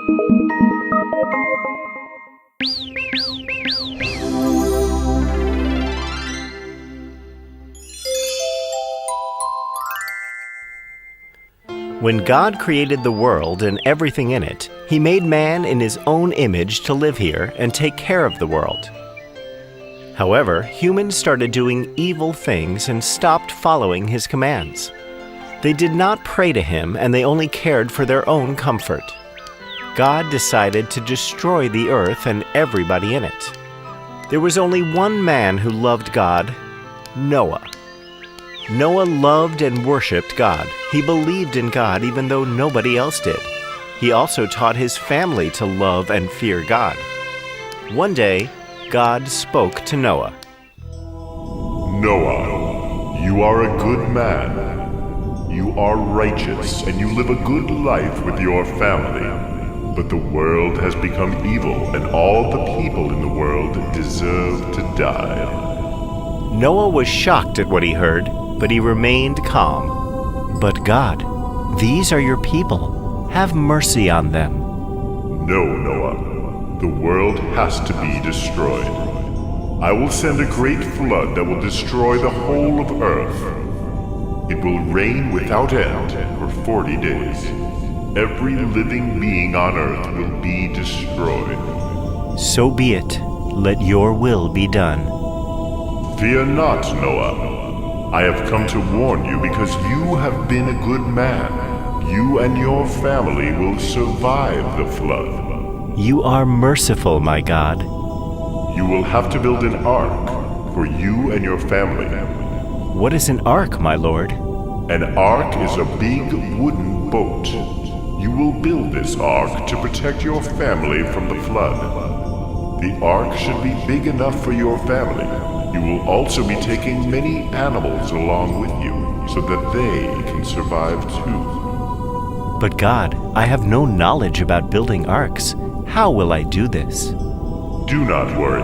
When God created the world and everything in it, He made man in His own image to live here and take care of the world. However, humans started doing evil things and stopped following His commands. They did not pray to Him, and they only cared for their own comfort. God decided to destroy the earth and everybody in it. There was only one man who loved God, Noah. Noah loved and worshipped God. He believed in God even though nobody else did. He also taught his family to love and fear God. One day, God spoke to Noah. Noah, you are a good man. You are righteous and you live a good life with your family. But the world has become evil and all the people in the world deserve to die. Noah was shocked at what he heard, but he remained calm. But God, these are your people. Have mercy on them. No, Noah. The world has to be destroyed. I will send a great flood that will destroy the whole of earth. It will rain without end for 40 days. Every living being on earth will be destroyed. So be it. Let your will be done. Fear not, Noah. I have come to warn you because you have been a good man. You and your family will survive the flood. You are merciful, my God. You will have to build an ark for you and your family. What is an ark, my lord? An ark is a big wooden boat. You will build this ark to protect your family from the flood. The ark should be big enough for your family. You will also be taking many animals along with you so that they can survive too. But God, I have no knowledge about building arks. How will I do this? Do not worry.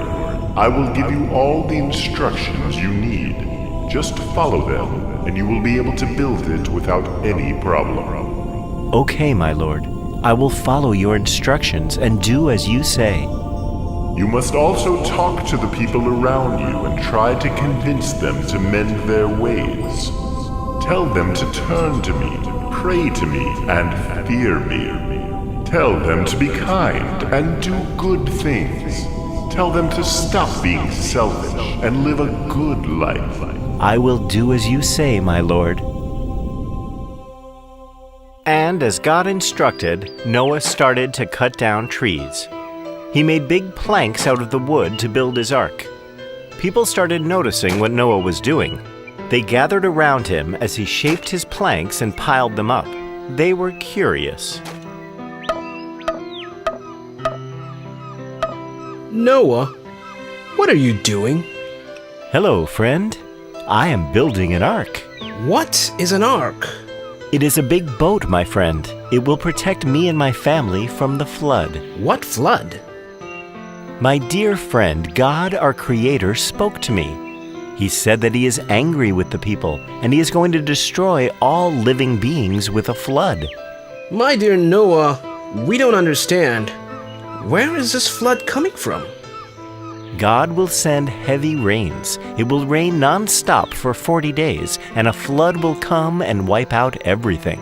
I will give you all the instructions you need. Just follow them, and you will be able to build it without any problem. Okay, my lord. I will follow your instructions and do as you say. You must also talk to the people around you and try to convince them to mend their ways. Tell them to turn to me, pray to me, and fear me. Tell them to be kind and do good things. Tell them to stop being selfish and live a good life. I will do as you say, my lord. And as God instructed, Noah started to cut down trees. He made big planks out of the wood to build his ark. People started noticing what Noah was doing. They gathered around him as he shaped his planks and piled them up. They were curious. Noah, what are you doing? Hello, friend. I am building an ark. What is an ark? It is a big boat, my friend. It will protect me and my family from the flood. What flood? My dear friend, God, our Creator, spoke to me. He said that He is angry with the people, and He is going to destroy all living beings with a flood. My dear Noah, we don't understand. Where is this flood coming from? God will send heavy rains. It will rain non-stop for 40 days, and a flood will come and wipe out everything.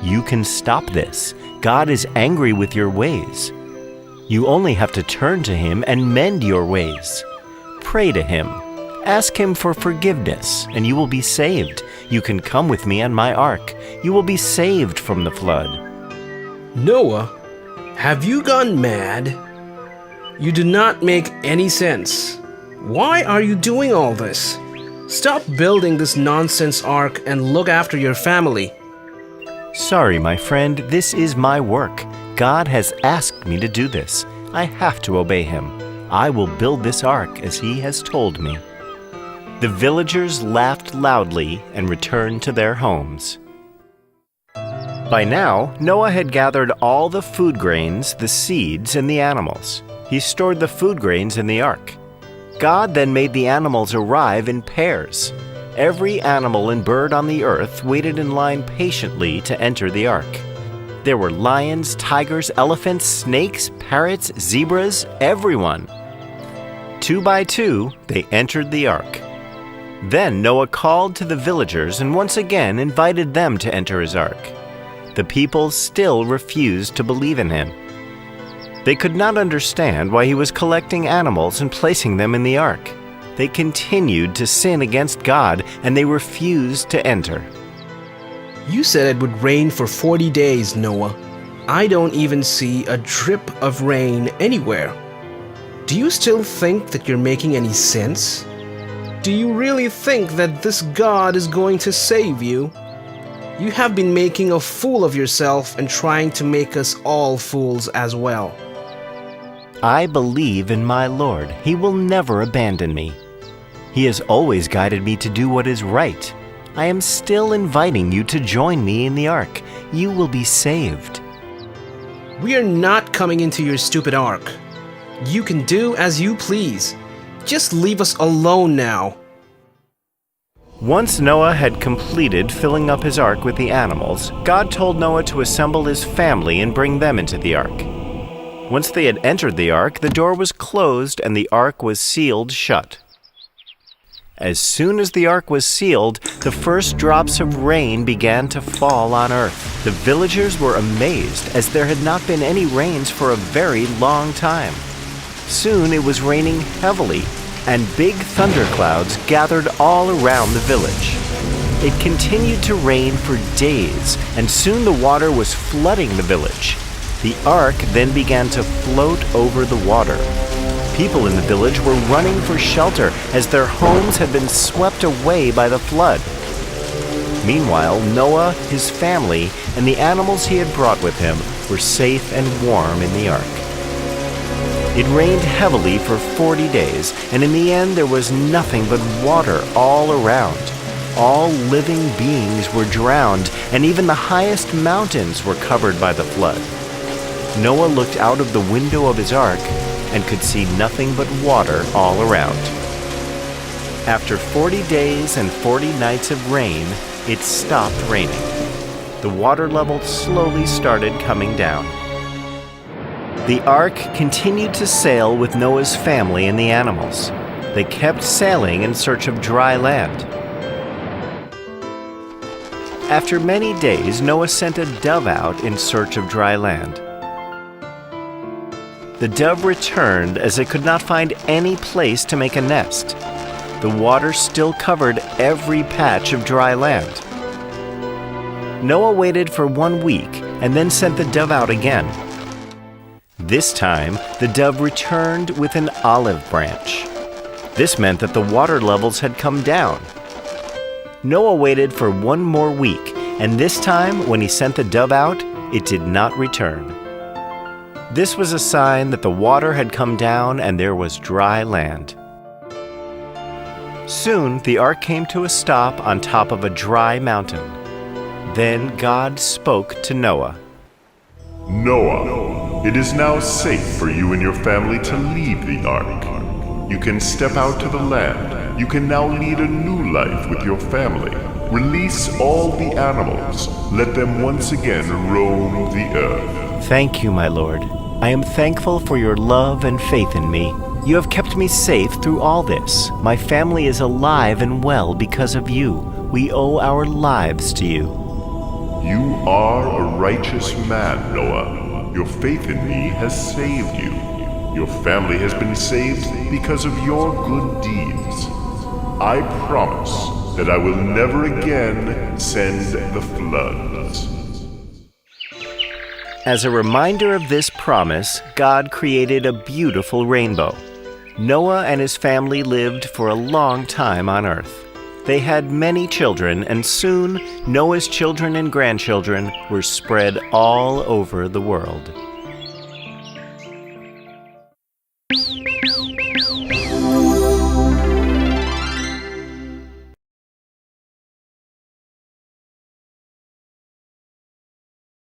You can stop this. God is angry with your ways. You only have to turn to Him and mend your ways. Pray to Him. Ask Him for forgiveness, and you will be saved. You can come with me on my ark. You will be saved from the flood. Noah, have you gone mad? You do not make any sense. Why are you doing all this? Stop building this nonsense ark and look after your family. Sorry, my friend, this is my work. God has asked me to do this. I have to obey Him. I will build this ark as He has told me. The villagers laughed loudly and returned to their homes. By now, Noah had gathered all the food grains, the seeds, and the animals. He stored the food grains in the ark. God then made the animals arrive in pairs. Every animal and bird on the earth waited in line patiently to enter the ark. There were lions, tigers, elephants, snakes, parrots, zebras, everyone. 2 by 2, they entered the ark. Then Noah called to the villagers and once again invited them to enter his ark. The people still refused to believe in him. They could not understand why he was collecting animals and placing them in the ark. They continued to sin against God and they refused to enter. You said it would rain for 40 days, Noah. I don't even see a drip of rain anywhere. Do you still think that you're making any sense? Do you really think that this God is going to save you? You have been making a fool of yourself and trying to make us all fools as well. I believe in my Lord. He will never abandon me. He has always guided me to do what is right. I am still inviting you to join me in the ark. You will be saved. We are not coming into your stupid ark. You can do as you please. Just leave us alone now. Once Noah had completed filling up his ark with the animals, God told Noah to assemble his family and bring them into the ark. Once they had entered the ark, the door was closed and the ark was sealed shut. As soon as the ark was sealed, the first drops of rain began to fall on earth. The villagers were amazed, as there had not been any rains for a very long time. Soon it was raining heavily, and big thunderclouds gathered all around the village. It continued to rain for days, and soon the water was flooding the village. The ark then began to float over the water. People in the village were running for shelter as their homes had been swept away by the flood. Meanwhile, Noah, his family, and the animals he had brought with him were safe and warm in the ark. It rained heavily for 40 days, and in the end there was nothing but water all around. All living beings were drowned, and even the highest mountains were covered by the flood. Noah looked out of the window of his ark and could see nothing but water all around. After 40 days and 40 nights of rain, it stopped raining. The water level slowly started coming down. The ark continued to sail with Noah's family and the animals. They kept sailing in search of dry land. After many days, Noah sent a dove out in search of dry land. The dove returned as it could not find any place to make a nest. The water still covered every patch of dry land. Noah waited for 1 week and then sent the dove out again. This time, the dove returned with an olive branch. This meant that the water levels had come down. Noah waited for 1 more week, and this time, when he sent the dove out, it did not return. This was a sign that the water had come down and there was dry land. Soon the ark came to a stop on top of a dry mountain. Then God spoke to Noah. Noah, it is now safe for you and your family to leave the ark. You can step out to the land. You can now lead a new life with your family. Release all the animals. Let them once again roam the earth. Thank you, my Lord. I am thankful for your love and faith in me. You have kept me safe through all this. My family is alive and well because of you. We owe our lives to you. You are a righteous man, Noah. Your faith in me has saved you. Your family has been saved because of your good deeds. I promise that I will never again send the floods. As a reminder of this promise, God created a beautiful rainbow. Noah and his family lived for a long time on earth. They had many children, and soon Noah's children and grandchildren were spread all over the world.